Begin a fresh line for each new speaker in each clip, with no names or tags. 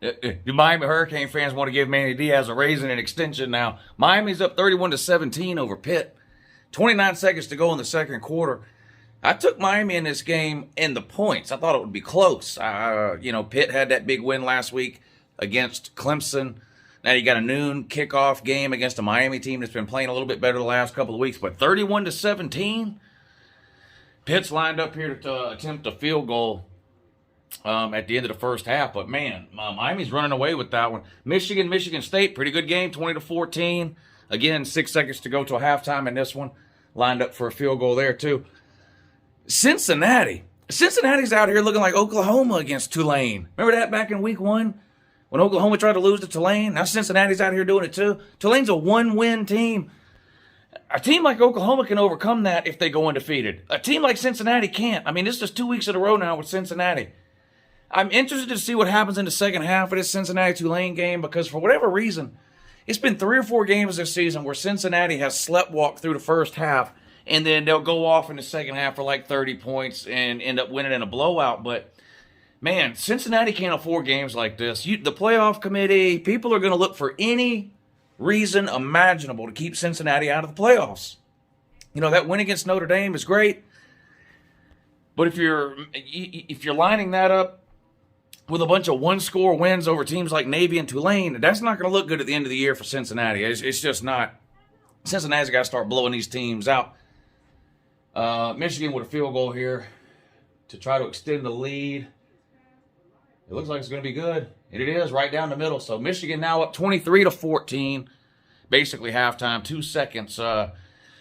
The Miami Hurricane fans want to give Manny Diaz a raise and an extension now. Miami's up 31-17 over Pitt. 29 seconds to go in the second quarter. I took Miami in this game in the points. I thought it would be close. Pitt had that big win last week against Clemson. Now you got a noon kickoff game against a Miami team that's been playing a little bit better the last couple of weeks. But 31-17, Pitt's lined up here to attempt a field goal at the end of the first half. But man, Miami's running away with that one. Michigan State, pretty good game, 20-14. Again, 6 seconds to go till halftime in this one. Lined up for a field goal there too. Cincinnati's out here looking like Oklahoma against Tulane. Remember that back in week 1 when Oklahoma tried to lose to Tulane? Now Cincinnati's out here doing it too. Tulane's a one-win team. A team like Oklahoma can overcome that if they go undefeated. A team like Cincinnati can't. I mean, this is 2 weeks in a row now with Cincinnati. I'm interested to see what happens in the second half of this Cincinnati-Tulane game because for whatever reason, it's been 3 or 4 games this season where Cincinnati has sleptwalked through the first half and then they'll go off in the second half for like 30 points and end up winning in a blowout. But, man, Cincinnati can't afford games like this. The playoff committee, people are going to look for any reason imaginable to keep Cincinnati out of the playoffs. You know, that win against Notre Dame is great. But if you're lining that up with a bunch of one-score wins over teams like Navy and Tulane, that's not going to look good at the end of the year for Cincinnati. It's just not. Cincinnati's got to start blowing these teams out. Michigan with a field goal here to try to extend the lead. It looks like it's going to be good. And it is right down the middle. So Michigan now up 23-14. Basically halftime. 2 seconds.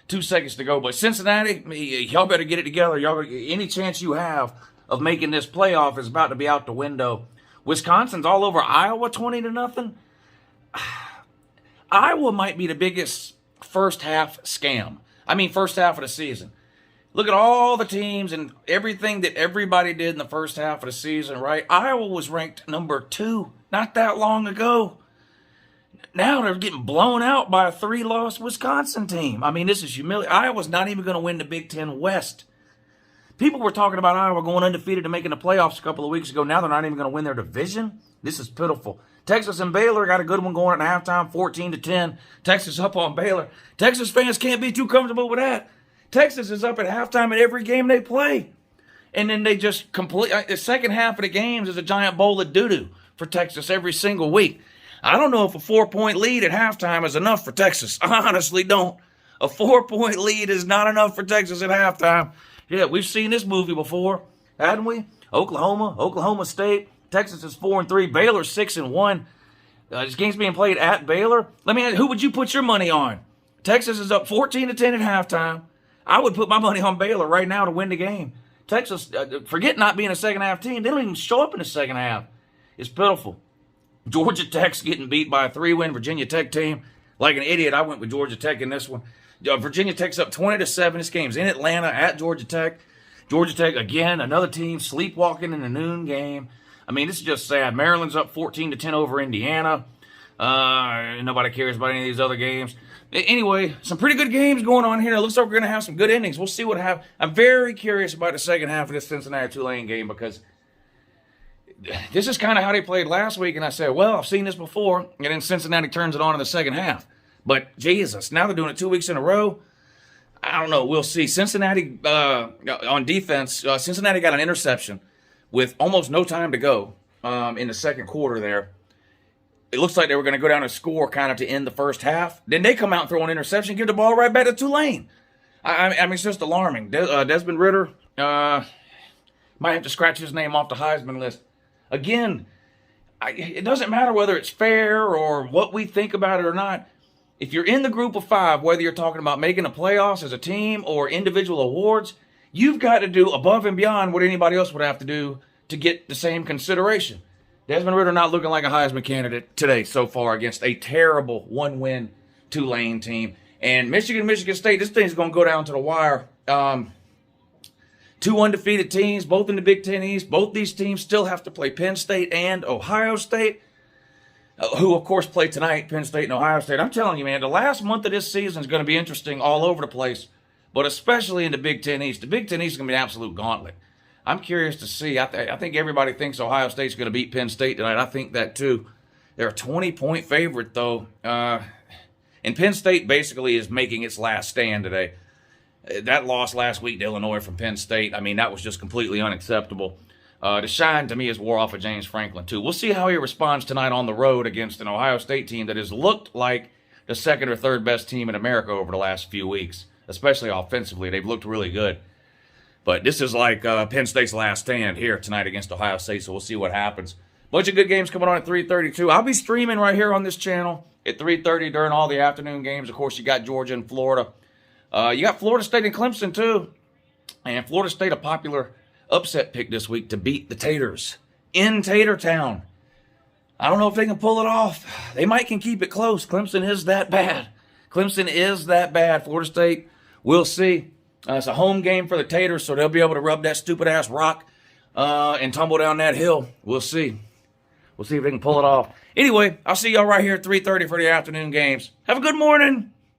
2 seconds to go. But Cincinnati, y'all better get it together. Any chance you have of making this playoff is about to be out the window. Wisconsin's all over Iowa 20-0. Iowa might be the biggest first half scam. I mean, first half of the season. Look at all the teams and everything that everybody did in the first half of the season, right? Iowa was ranked number 2 not that long ago. Now they're getting blown out by a 3-loss Wisconsin team. I mean, this is humiliating. Iowa's not even going to win the Big Ten West. People were talking about Iowa going undefeated and making the playoffs a couple of weeks ago. Now they're not even going to win their division. This is pitiful. Texas and Baylor got a good one going at halftime, 14-10. Texas up on Baylor. Texas fans can't be too comfortable with that. Texas is up at halftime at every game they play. And then they just the second half of the games is a giant bowl of doo-doo for Texas every single week. I don't know if a 4-point lead at halftime is enough for Texas. I honestly don't. A 4-point lead is not enough for Texas at halftime. Yeah, we've seen this movie before, hadn't we? Oklahoma State. Texas is 4-3. Baylor's 6-1. This game's being played at Baylor. Let me ask, who would you put your money on? Texas is up 14-10 at halftime. I would put my money on Baylor right now to win the game. Texas, forget not being a second-half team. They don't even show up in the second half. It's pitiful. Georgia Tech's getting beat by a 3-win Virginia Tech team. Like an idiot, I went with Georgia Tech in this one. Virginia Tech's up 20-7. This game's in Atlanta at Georgia Tech. Georgia Tech, again, another team sleepwalking in the noon game. I mean, this is just sad. Maryland's up 14-10 over Indiana. Nobody cares about any of these other games. Anyway, some pretty good games going on here. It looks like we're going to have some good endings. We'll see what happens. I'm very curious about the second half of this Cincinnati-Tulane game because this is kind of how they played last week. And I said, well, I've seen this before. And then Cincinnati turns it on in the second half. But, Jesus, now they're doing it 2 weeks in a row. I don't know. We'll see. Cincinnati, on defense, Cincinnati got an interception with almost no time to go in the second quarter there. It looks like they were going to go down and score kind of to end the first half. Then they come out and throw an interception, give the ball right back to Tulane. I mean, it's just alarming. Desmond Ridder might have to scratch his name off the Heisman list. Again, it doesn't matter whether it's fair or what we think about it or not. If you're in the group of 5, whether you're talking about making the playoffs as a team or individual awards, you've got to do above and beyond what anybody else would have to do to get the same consideration. Desmond Ridder not looking like a Heisman candidate today so far against a terrible 1-win Tulane team. And Michigan State, this thing's going to go down to the wire. 2 undefeated teams, both in the Big Ten East. Both these teams still have to play Penn State and Ohio State, who, of course, play tonight, Penn State and Ohio State. I'm telling you, man, the last month of this season is going to be interesting all over the place, but especially in the Big Ten East. The Big Ten East is going to be an absolute gauntlet. I'm curious to see. I think everybody thinks Ohio State's going to beat Penn State tonight. I think that too. They're a 20-point favorite, though. And Penn State basically is making its last stand today. That loss last week to Illinois from Penn State, I mean, that was just completely unacceptable. The shine, to me, is wore off of James Franklin, too. We'll see how he responds tonight on the road against an Ohio State team that has looked like the second or third best team in America over the last few weeks, especially offensively. They've looked really good. But this is like Penn State's last stand here tonight against Ohio State, so we'll see what happens. Bunch of good games coming on at 3:32. I'll be streaming right here on this channel at 3:30 during all the afternoon games. Of course, you got Georgia and Florida. You got Florida State and Clemson, too. And Florida State, a popular upset pick this week to beat the Taters in Tater Town. I don't know if they can pull it off. They might can keep it close. Clemson is that bad. Clemson is that bad. Florida State, we'll see. It's a home game for the Taters, so they'll be able to rub that stupid-ass rock and tumble down that hill. We'll see. We'll see if they can pull it off. Anyway, I'll see y'all right here at 3:30 for the afternoon games. Have a good morning.